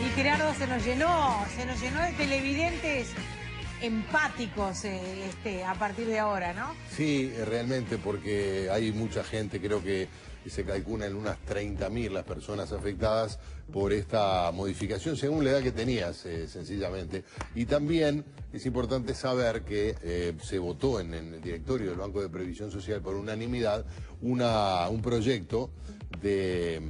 Y Gerardo, se nos llenó de televidentes empáticos a partir de ahora, ¿no? Sí, realmente, porque hay mucha gente, creo que se calcula en unas 30.000 las personas afectadas por esta modificación, según la edad que tenías, sencillamente. Y también es importante saber que se votó en el directorio del Banco de Previsión Social por unanimidad un proyecto de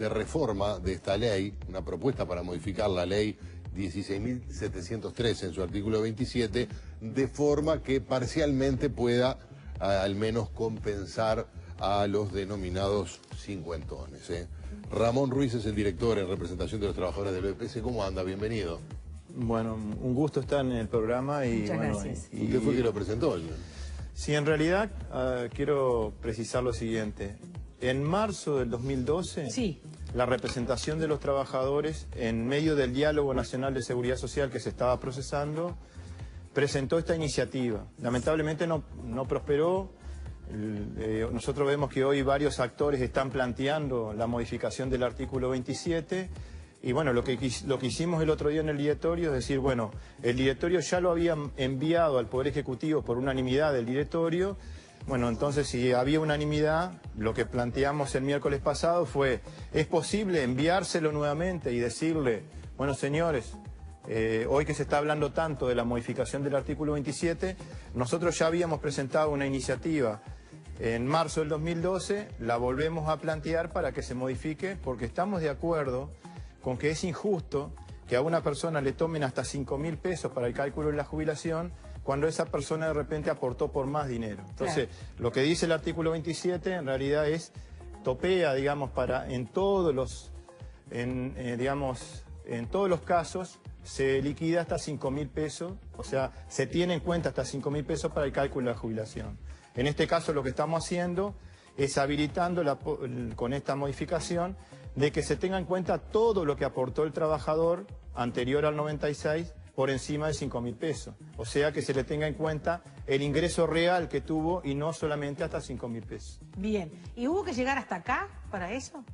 reforma de esta ley, una propuesta para modificar la ley 16.703 en su artículo 27, de forma que parcialmente pueda al menos compensar a los denominados cincuentones. Ramón Ruiz es el director en representación de los trabajadores del OEPS. ¿Cómo anda? Bienvenido. Bueno, un gusto estar en el programa y muchas bueno, gracias. ¿Usted fue quien lo presentó? Sí, en realidad quiero precisar lo siguiente. En marzo del 2012, sí, la representación de los trabajadores, en medio del Diálogo Nacional de Seguridad Social que se estaba procesando, presentó esta iniciativa. Lamentablemente no prosperó. Nosotros vemos que hoy varios actores están planteando la modificación del artículo 27 y bueno, lo que hicimos el otro día en el directorio es decir, bueno, el directorio ya lo había enviado al Poder Ejecutivo por unanimidad del directorio. Bueno, entonces si había unanimidad, lo que planteamos el miércoles pasado fue, ¿es posible enviárselo nuevamente y decirle, bueno señores, hoy que se está hablando tanto de la modificación del artículo 27, nosotros ya habíamos presentado una iniciativa en marzo del 2012, la volvemos a plantear para que se modifique, porque estamos de acuerdo con que es injusto que a una persona le tomen hasta 5.000 pesos para el cálculo de la jubilación, cuando esa persona de repente aportó por más dinero. Entonces, claro, lo que dice el artículo 27 en realidad es, topea, digamos, en todos los casos, se liquida hasta 5.000 pesos, o sea, se tiene en cuenta hasta 5.000 pesos para el cálculo de la jubilación. En este caso lo que estamos haciendo es habilitando con esta modificación de que se tenga en cuenta todo lo que aportó el trabajador anterior al 96 por encima de 5.000 pesos. O sea, que se le tenga en cuenta el ingreso real que tuvo y no solamente hasta 5.000 pesos. Bien. ¿Y hubo que llegar hasta acá para eso?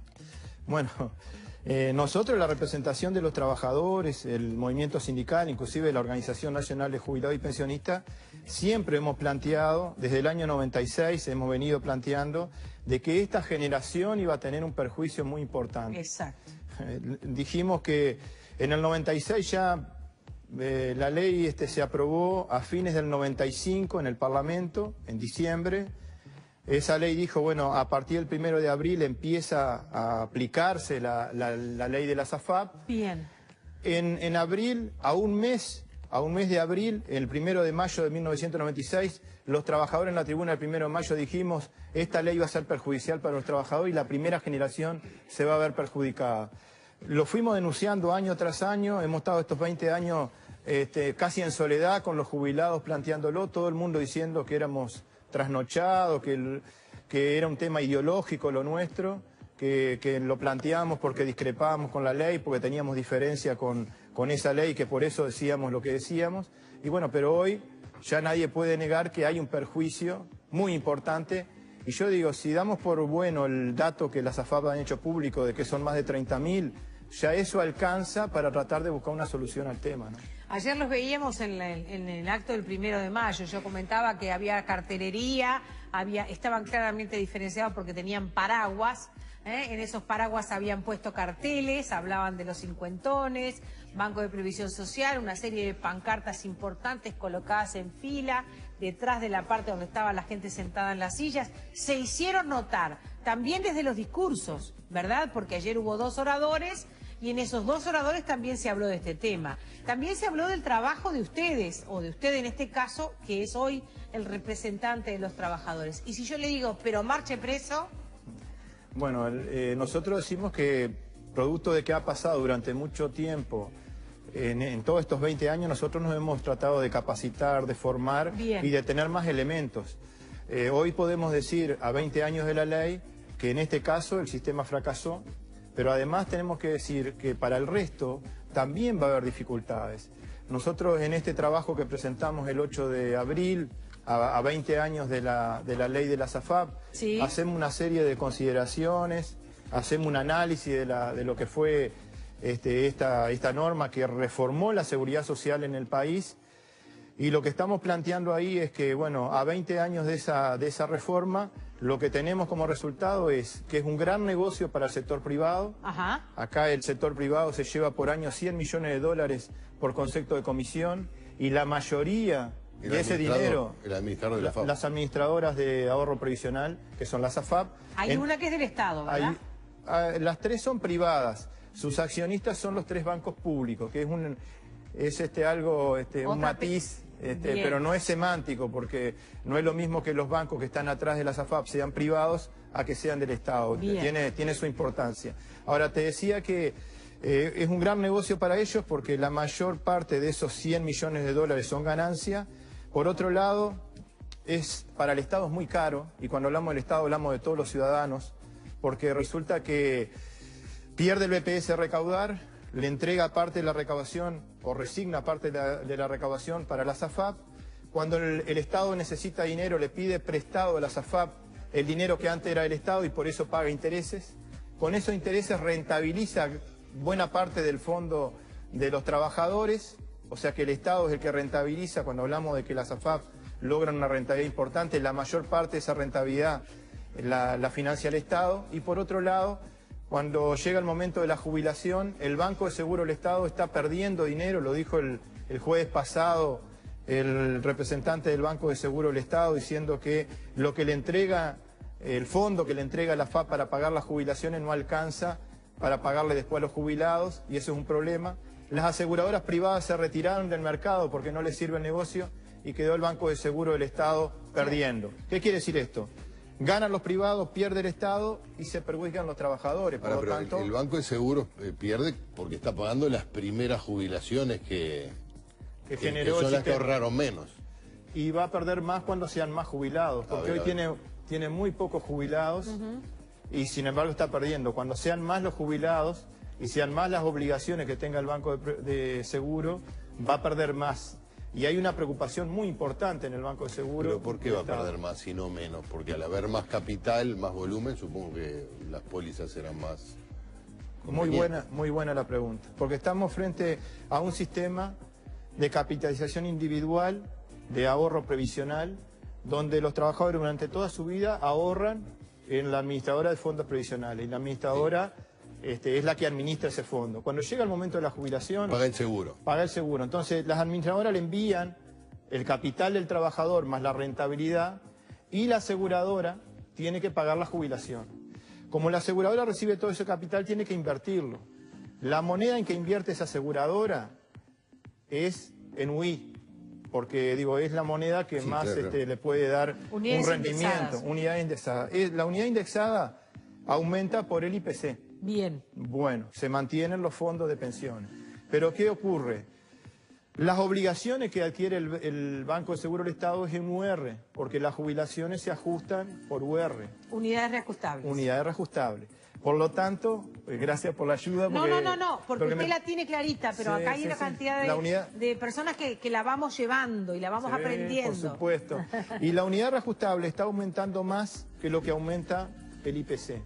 Bueno, nosotros, la representación de los trabajadores, el movimiento sindical, inclusive la Organización Nacional de Jubilados y Pensionistas, siempre hemos planteado, desde el año 96 hemos venido planteando, de que esta generación iba a tener un perjuicio muy importante. Exacto. Dijimos que en el 96 ya la ley se aprobó a fines del 95 en el Parlamento, en diciembre. Esa ley dijo, bueno, a partir del 1 de abril empieza a aplicarse la ley de la SAFAP. Bien. En abril, a un mes de abril, el 1 de mayo de 1996, los trabajadores en la tribuna del 1 de mayo dijimos, esta ley va a ser perjudicial para los trabajadores y la primera generación se va a ver perjudicada. Lo fuimos denunciando año tras año, hemos estado estos 20 años casi en soledad con los jubilados planteándolo, todo el mundo diciendo que éramos trasnochados, que era un tema ideológico lo nuestro, que lo planteábamos porque discrepábamos con la ley, porque teníamos diferencia con esa ley, que por eso decíamos lo que decíamos. Y bueno, pero hoy ya nadie puede negar que hay un perjuicio muy importante. Y yo digo, si damos por bueno el dato que las AFAP han hecho público de que son más de 30.000, ya eso alcanza para tratar de buscar una solución al tema, ¿no? Ayer los veíamos en el acto del 1 de mayo. Yo comentaba que había cartelería, estaban claramente diferenciados porque tenían paraguas. En esos paraguas habían puesto carteles, hablaban de los cincuentones, Banco de Previsión Social, una serie de pancartas importantes colocadas en fila, detrás de la parte donde estaba la gente sentada en las sillas. Se hicieron notar, también desde los discursos, ¿verdad? Porque ayer hubo 2 oradores y en esos 2 oradores también se habló de este tema. También se habló del trabajo de ustedes, o de usted en este caso, que es hoy el representante de los trabajadores. Y si yo le digo, pero marche preso... Bueno, nosotros decimos que, producto de que ha pasado durante mucho tiempo, en todos estos 20 años, nosotros nos hemos tratado de capacitar, de formar Bien. Y de tener más elementos. Hoy podemos decir, a 20 años de la ley, que en este caso el sistema fracasó, pero además tenemos que decir que para el resto también va a haber dificultades. Nosotros en este trabajo que presentamos el 8 de abril, a 20 años de la ley de la SAFAP, sí, hacemos una serie de consideraciones, hacemos un análisis de lo que fue esta norma que reformó la seguridad social en el país. Y lo que estamos planteando ahí es que, bueno, a 20 años de esa reforma, lo que tenemos como resultado es que es un gran negocio para el sector privado. Ajá. Acá el sector privado se lleva por año 100 millones de dólares por concepto de comisión y la mayoría de ese dinero, el administrador de la AFAP. las administradoras de ahorro previsional, que son las AFAP. Hay una que es del Estado, ¿verdad? Las tres son privadas. Sus accionistas son los tres bancos públicos, que es algo, un matiz, pero no es semántico, porque no es lo mismo que los bancos que están atrás de las AFAP sean privados a que sean del Estado. Tiene su importancia. Ahora, te decía que es un gran negocio para ellos porque la mayor parte de esos 100 millones de dólares son ganancia. Por otro lado, para el Estado es muy caro, y cuando hablamos del Estado hablamos de todos los ciudadanos, porque resulta que pierde el BPS recaudar, le entrega parte de la recaudación o resigna parte de la recaudación para las AFAP. Cuando el Estado necesita dinero, le pide prestado a las AFAP el dinero que antes era del Estado y por eso paga intereses. Con esos intereses rentabiliza buena parte del fondo de los trabajadores, o sea que el Estado es el que rentabiliza. Cuando hablamos de que las AFAP logran una rentabilidad importante, la mayor parte de esa rentabilidad la financia el Estado. Y por otro lado, cuando llega el momento de la jubilación, el Banco de Seguro del Estado está perdiendo dinero, lo dijo el jueves pasado el representante del Banco de Seguro del Estado, diciendo que lo que le entrega, el fondo que le entrega la AFAP para pagar las jubilaciones no alcanza para pagarle después a los jubilados, y eso es un problema. Las aseguradoras privadas se retiraron del mercado porque no les sirve el negocio y quedó el Banco de Seguro del Estado perdiendo. ¿Qué quiere decir esto? Ganan los privados, pierde el Estado y se perjudican los trabajadores. Por lo tanto, el Banco de Seguros pierde porque está pagando las primeras jubilaciones que generó son el las que sistema. ahorraron menos. Y va a perder más cuando sean más jubilados, porque hoy tiene muy pocos jubilados y sin embargo está perdiendo. Cuando sean más los jubilados y sean más las obligaciones que tenga el Banco de Seguro, va a perder más. Y hay una preocupación muy importante en el Banco de Seguro. ¿Pero por qué va a perder más y no menos? Porque al haber más capital, más volumen, supongo que las pólizas serán más convenientes. Muy buena la pregunta. Porque estamos frente a un sistema de capitalización individual, de ahorro previsional, donde los trabajadores durante toda su vida ahorran en la administradora de fondos previsionales. Y la administradora es la que administra ese fondo. Cuando llega el momento de la jubilación... Paga el seguro. Paga el seguro. Entonces, las administradoras le envían el capital del trabajador más la rentabilidad y la aseguradora tiene que pagar la jubilación. Como la aseguradora recibe todo ese capital, tiene que invertirlo. La moneda en que invierte esa aseguradora es en UI, porque es la moneda que más claro. Le puede dar unidades un rendimiento. Unidad indexada. La unidad indexada aumenta por el IPC. Bien. Bueno, se mantienen los fondos de pensiones. Pero ¿qué ocurre? Las obligaciones que adquiere el Banco de Seguro del Estado es en UR, porque las jubilaciones se ajustan por UR. Unidades reajustables. Unidades reajustables. Por lo tanto, gracias por la ayuda. Porque usted la tiene clarita, pero acá hay una cantidad de personas que la vamos llevando y la vamos aprendiendo. Por supuesto. Y la unidad reajustable está aumentando más que lo que aumenta el IPC.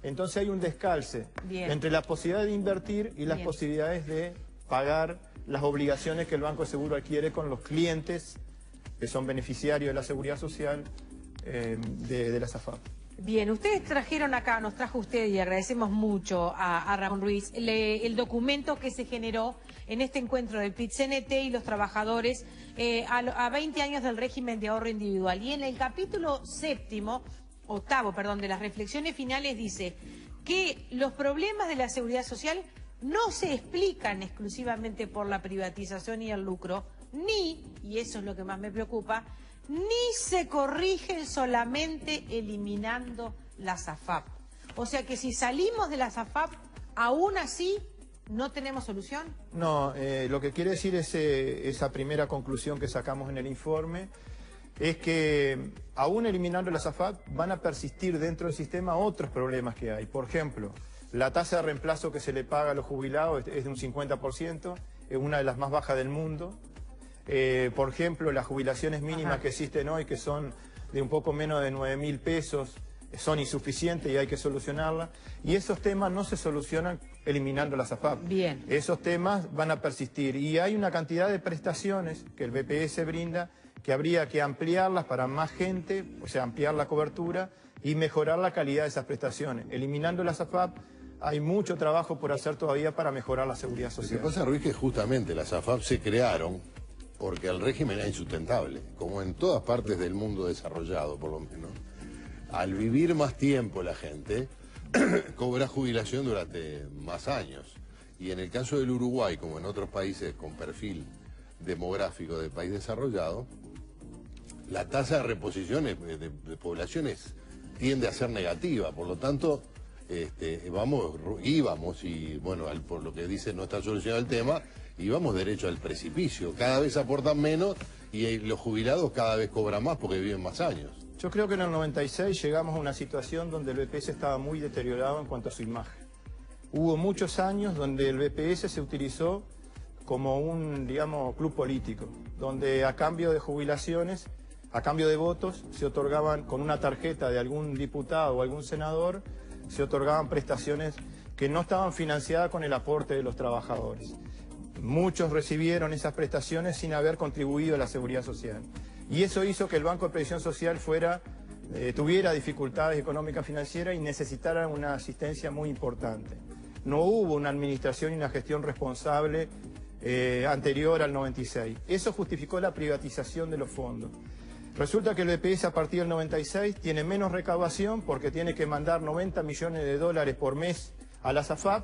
Entonces hay un descalce entre la posibilidad de invertir y las posibilidades de pagar las obligaciones que el Banco de Seguro adquiere con los clientes que son beneficiarios de la Seguridad Social de la AFAP. Bien, ustedes trajeron acá, nos trajo usted y agradecemos mucho a Ramón Ruiz, el documento que se generó en este encuentro del PIT-CNT y los trabajadores a 20 años del régimen de ahorro individual. Y en el capítulo octavo, de las reflexiones finales dice que los problemas de la seguridad social no se explican exclusivamente por la privatización y el lucro, y eso es lo que más me preocupa, ni se corrigen solamente eliminando las AFAP. O sea que si salimos de las AFAP, aún así no tenemos solución. No, lo que quiere decir esa primera conclusión que sacamos en el informe es que aún eliminando las AFAP van a persistir dentro del sistema otros problemas que hay. Por ejemplo, la tasa de reemplazo que se le paga a los jubilados es de un 50%, es una de las más bajas del mundo. Por ejemplo, las jubilaciones mínimas que existen hoy, que son de un poco menos de 9.000 pesos, son insuficientes y hay que solucionarlas. Y esos temas no se solucionan eliminando las AFAP. Bien. Esos temas van a persistir y hay una cantidad de prestaciones que el BPS brinda que habría que ampliarlas para más gente, o sea, ampliar la cobertura y mejorar la calidad de esas prestaciones. Eliminando las AFAP, hay mucho trabajo por hacer todavía para mejorar la seguridad social. Lo que pasa, Ruiz, que justamente las AFAP se crearon porque el régimen era insustentable, como en todas partes del mundo desarrollado, por lo menos. Al vivir más tiempo la gente cobra jubilación durante más años. Y en el caso del Uruguay, como en otros países con perfil demográfico de país desarrollado, la tasa de reposición de poblaciones tiende a ser negativa. Por lo tanto, íbamos, y bueno, por lo que dice no está solucionado el tema, íbamos derecho al precipicio. Cada vez aportan menos y los jubilados cada vez cobran más porque viven más años. Yo creo que en el 96 llegamos a una situación donde el BPS estaba muy deteriorado en cuanto a su imagen. Hubo muchos años donde el BPS se utilizó como un, digamos, club político, donde a cambio de jubilaciones, a cambio de votos, se otorgaban con una tarjeta de algún diputado o algún senador, se otorgaban prestaciones que no estaban financiadas con el aporte de los trabajadores. Muchos recibieron esas prestaciones sin haber contribuido a la seguridad social. Y eso hizo que el Banco de Previsión Social tuviera dificultades económicas financieras y necesitara una asistencia muy importante. No hubo una administración y una gestión responsable anterior al 96. Eso justificó la privatización de los fondos. Resulta que el BPS a partir del 96 tiene menos recaudación porque tiene que mandar 90 millones de dólares por mes a las AFAP,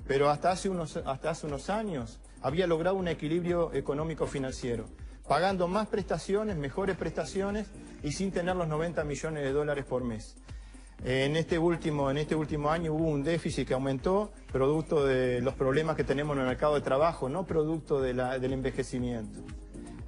pero hasta hace unos años había logrado un equilibrio económico-financiero, pagando más prestaciones, mejores prestaciones y sin tener los 90 millones de dólares por mes. En este último año hubo un déficit que aumentó, producto de los problemas que tenemos en el mercado de trabajo, no producto del envejecimiento.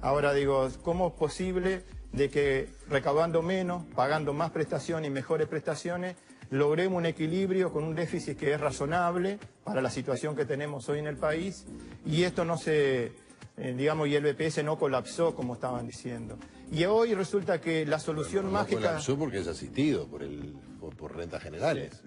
Ahora digo, ¿cómo es posible de que recaudando menos, pagando más prestaciones y mejores prestaciones, logremos un equilibrio con un déficit que es razonable para la situación que tenemos hoy en el país y esto no se, digamos, y el BPS no colapsó como estaban diciendo? Y hoy resulta que la solución no mágica... colapsó porque es asistido por rentas generales.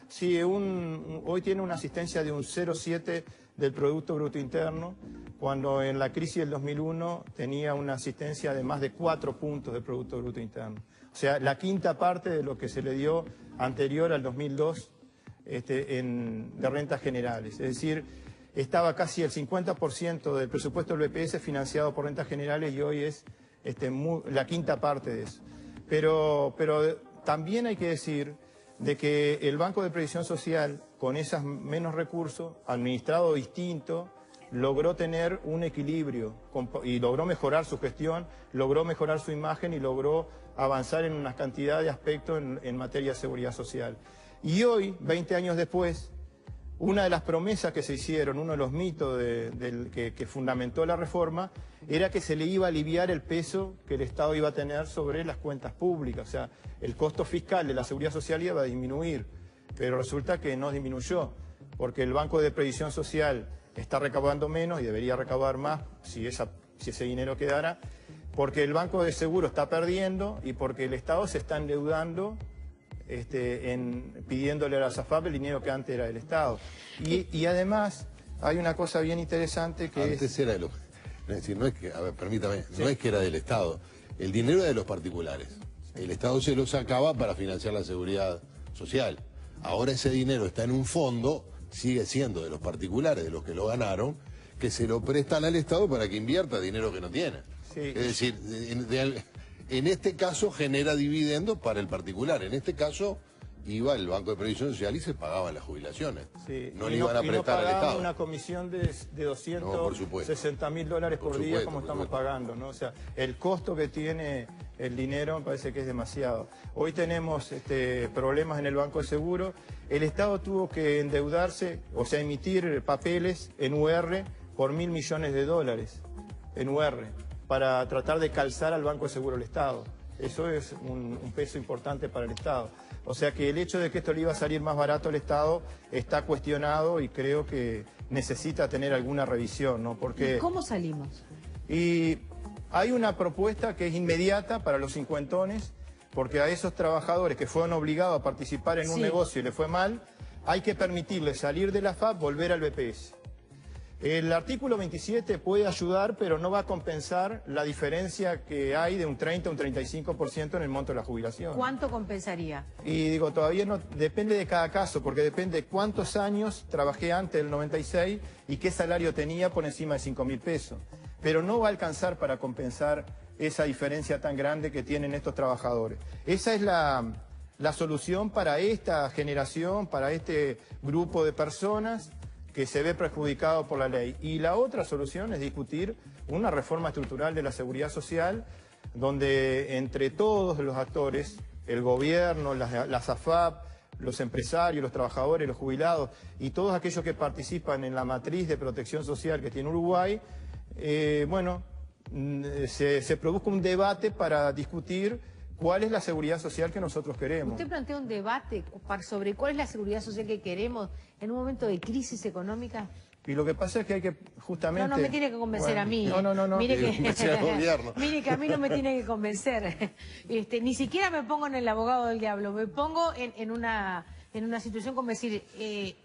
Sí, hoy tiene una asistencia de un 0,7 del Producto Bruto Interno, cuando en la crisis del 2001 tenía una asistencia de más de 4 puntos del Producto Bruto Interno. O sea, la quinta parte de lo que se le dio anterior al 2002 de rentas generales. Es decir, estaba casi el 50% del presupuesto del BPS financiado por rentas generales y hoy es la quinta parte de eso. Pero también hay que decir de que el Banco de Previsión Social, con esos menos recursos, administrado distinto, logró tener un equilibrio y logró mejorar su gestión, logró mejorar su imagen y logró avanzar en una cantidad de aspectos en materia de seguridad social. Y hoy, 20 años después, una de las promesas que se hicieron, uno de los mitos que fundamentó la reforma, era que se le iba a aliviar el peso que el Estado iba a tener sobre las cuentas públicas. O sea, el costo fiscal de la seguridad social iba a disminuir, pero resulta que no disminuyó, porque el Banco de Previsión Social está recaudando menos y debería recaudar más si ese dinero quedara, porque el Banco de Seguro está perdiendo y porque el Estado se está endeudando pidiéndole a la AFAP el dinero que antes era del Estado. Y además hay una cosa bien interesante que antes era de los... Es decir, no es que, a ver, permítame, sí, no es que era del Estado, el dinero era de los particulares. El Estado se lo sacaba para financiar la seguridad social. Ahora ese dinero está en un fondo, sigue siendo de los particulares, de los que lo ganaron, que se lo prestan al Estado para que invierta dinero que no tiene. Sí. Es decir, en este caso genera dividendos para el particular, en este caso iba el Banco de Previsión Social y se pagaban las jubilaciones. Sí. No le iban a prestar al Estado. Una comisión de 260.000 dólares por día como estamos pagando, ¿no? O sea, el costo que tiene el dinero me parece que es demasiado. Hoy tenemos problemas en el Banco de Seguro. El Estado tuvo que endeudarse, o sea, emitir papeles en UR por 1.000 millones de dólares en UR para tratar de calzar al Banco de Seguro del Estado. Eso es un peso importante para el Estado. O sea que el hecho de que esto le iba a salir más barato al Estado está cuestionado y creo que necesita tener alguna revisión, ¿no? Porque... ¿Y cómo salimos? Y hay una propuesta que es inmediata para los cincuentones, porque a esos trabajadores que fueron obligados a participar en un negocio y le fue mal, hay que permitirle salir de la FAP, volver al BPS. El artículo 27 puede ayudar, pero no va a compensar la diferencia que hay de un 30 a un 35% en el monto de la jubilación. ¿Cuánto compensaría? Y digo, todavía no, depende de cada caso, porque depende de cuántos años trabajé antes del 96 y qué salario tenía por encima de 5.000 pesos. Pero no va a alcanzar para compensar esa diferencia tan grande que tienen estos trabajadores. Esa es la solución para esta generación, para este grupo de personas que se ve perjudicado por la ley. Y la otra solución es discutir una reforma estructural de la seguridad social, donde entre todos los actores, el gobierno, las AFAP, los empresarios, los trabajadores, los jubilados y todos aquellos que participan en la matriz de protección social que tiene Uruguay, se produzca un debate para discutir cuál es la seguridad social que nosotros queremos. ¿Usted plantea un debate sobre cuál es la seguridad social que queremos en un momento de crisis económica? Y lo que pasa es que hay que justamente... No me tiene que convencer a mí. No. Mire que, gobierno. mire que a mí no me tiene que convencer. Ni siquiera me pongo en el abogado del diablo, me pongo en una situación como decir,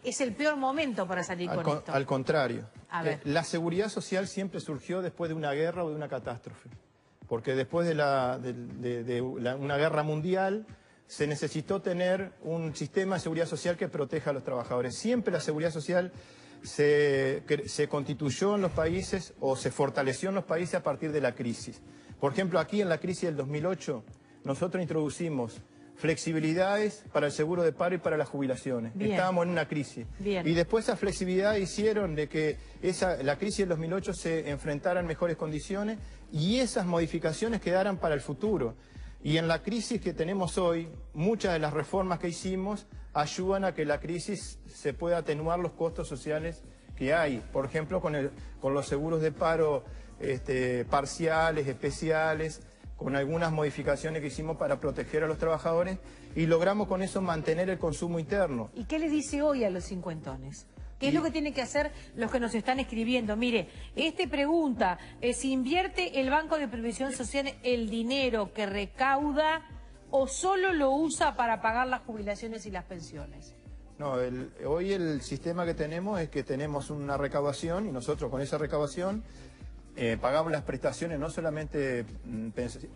es el peor momento para salir con esto. Al contrario. A ver. La seguridad social siempre surgió después de una guerra o de una catástrofe. Porque después de una guerra mundial se necesitó tener un sistema de seguridad social que proteja a los trabajadores. Siempre la seguridad social se constituyó en los países o se fortaleció en los países a partir de la crisis. Por ejemplo, aquí en la crisis del 2008 nosotros introducimos flexibilidades para el seguro de paro y para las jubilaciones. Bien. Estábamos en una crisis. Bien. Y después esa flexibilidad hicieron de que la crisis del 2008 se enfrentara en mejores condiciones y esas modificaciones quedaran para el futuro. Y en la crisis que tenemos hoy, muchas de las reformas que hicimos ayudan a que la crisis se pueda atenuar los costos sociales que hay. Por ejemplo, con los seguros de paro parciales, especiales, con algunas modificaciones que hicimos para proteger a los trabajadores y logramos con eso mantener el consumo interno. ¿Y qué le dice hoy a los cincuentones? ¿Qué es lo que tienen que hacer los que nos están escribiendo? Mire, pregunta, si invierte el Banco de Previsión Social el dinero que recauda o solo lo usa para pagar las jubilaciones y las pensiones. No, hoy el sistema que tenemos es que tenemos una recaudación y nosotros con esa recaudación pagamos las prestaciones, no solamente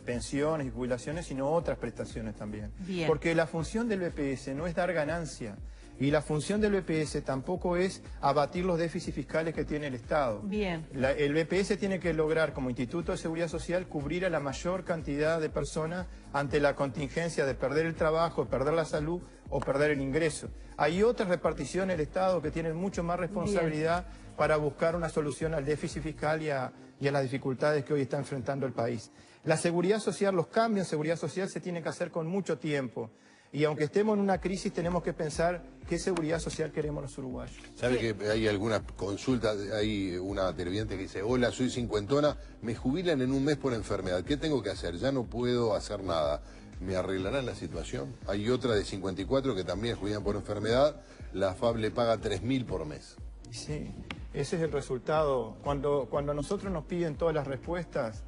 pensiones y jubilaciones, sino otras prestaciones también. Bien. Porque la función del BPS no es dar ganancia. Y la función del BPS tampoco es abatir los déficits fiscales que tiene el Estado. Bien. El BPS tiene que lograr, como Instituto de Seguridad Social, cubrir a la mayor cantidad de personas ante la contingencia de perder el trabajo, perder la salud o perder el ingreso. Hay otras reparticiones del Estado que tienen mucho más responsabilidad para buscar una solución al déficit fiscal y a las dificultades que hoy está enfrentando el país. La seguridad social, los cambios en seguridad social se tienen que hacer con mucho tiempo. Y aunque estemos en una crisis, tenemos que pensar qué seguridad social queremos los uruguayos. ¿Sabe que hay algunas consultas? Hay una televidente que dice, hola, soy cincuentona, me jubilan en un mes por enfermedad. ¿Qué tengo que hacer? Ya no puedo hacer nada. ¿Me arreglarán la situación? Hay otra de 54 que también jubilan por enfermedad. La FAP le paga 3.000 por mes. Sí, ese es el resultado. Cuando nosotros nos piden todas las respuestas,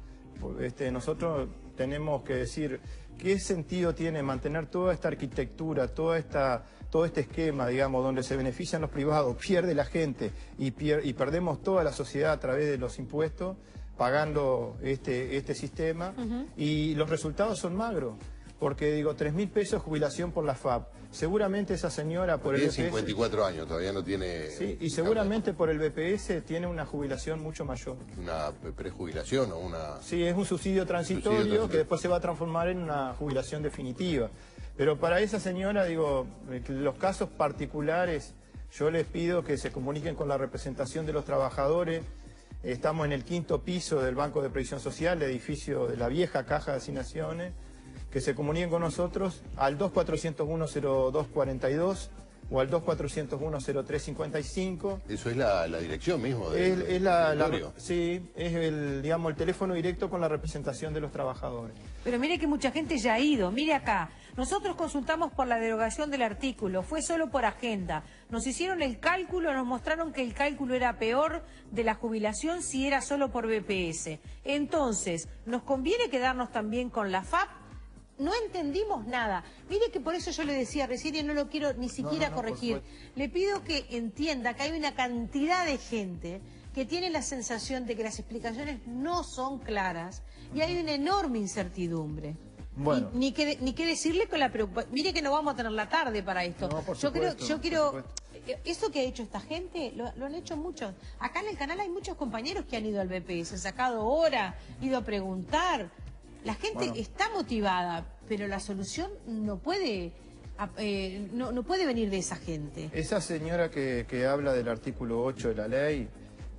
nosotros tenemos que decir qué sentido tiene mantener toda esta arquitectura, todo este esquema, digamos, donde se benefician los privados, pierde la gente y perdemos toda la sociedad a través de los impuestos, pagando este sistema, y los resultados son magros. Porque digo, 3.000 pesos jubilación por la FAP. Seguramente esa señora por tiene el BPS... 54 años, todavía no tiene... Sí, y seguramente por el BPS tiene una jubilación mucho mayor. ¿Una prejubilación o una...? Sí, es un subsidio transitorio que después se va a transformar en una jubilación definitiva. Pero para esa señora, digo, los casos particulares, yo les pido que se comuniquen con la representación de los trabajadores. Estamos en el 5º piso del Banco de Previsión Social, el edificio de la vieja Caja de Asignaciones. Que se comuniquen con nosotros al 2401-0242 o al 2401-0355. Eso es la dirección mismo del sí, es el teléfono directo con la representación de los trabajadores. Pero mire que mucha gente ya ha ido. Mire acá, nosotros consultamos por la derogación del artículo, fue solo por agenda. Nos hicieron el cálculo, nos mostraron que el cálculo era peor de la jubilación si era solo por BPS. Entonces, ¿nos conviene quedarnos también con la FAP? no entendimos nada. Mire que por eso yo le decía recién y no lo quiero ni siquiera corregir. Le pido que entienda que hay una cantidad de gente que tiene la sensación de que las explicaciones no son claras y hay una enorme incertidumbre. Bueno. Ni qué decirle con la preocupación. Mire que no vamos a tener la tarde para esto. No, por yo supuesto, quiero... Eso que ha hecho esta gente, lo han hecho muchos. Acá en el canal hay muchos compañeros que han ido al BPS, sacado hora, ido a preguntar. La gente está motivada, pero la solución no puede, no puede venir de esa gente. Esa señora que habla del artículo 8 de la ley,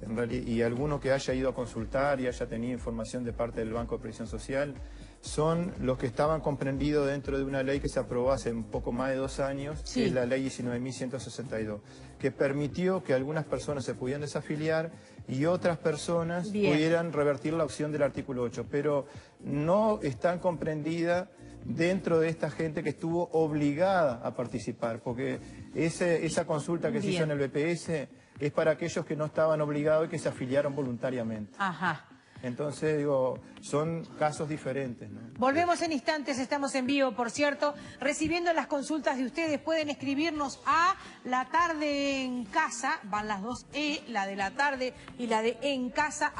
en realidad, y alguno que haya ido a consultar y haya tenido información de parte del Banco de Previsión Social, son los que estaban comprendidos dentro de una ley que se aprobó hace un poco más de 2 años, Sí. que es la ley 19.162, que permitió que algunas personas se pudieran desafiliar y otras personas pudieran revertir la opción del artículo 8, pero no están comprendidas dentro de esta gente que estuvo obligada a participar, porque esa consulta que se hizo en el BPS es para aquellos que no estaban obligados y que se afiliaron voluntariamente. Ajá. Entonces, digo, son casos diferentes, ¿no? Volvemos en instantes, estamos en vivo, por cierto, recibiendo las consultas de ustedes. Pueden escribirnos a La Tarde en Casa, van las dos la de la tarde y la de en casa,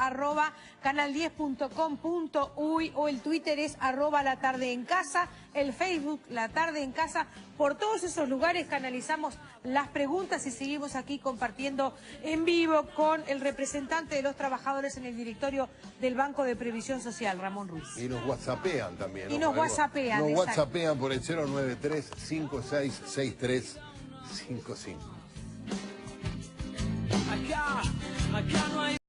@canal10.com.uy, o el Twitter es @La Tarde en Casa, el Facebook La Tarde en Casa. Por todos esos lugares canalizamos las preguntas y seguimos aquí compartiendo en vivo con el representante de los trabajadores en el directorio del Banco de Previsión Social, Ramón Ruiz. Y nos whatsappean también. Y nos whatsappean, Nos exacto. whatsappean por el 093-566355. Acá no hay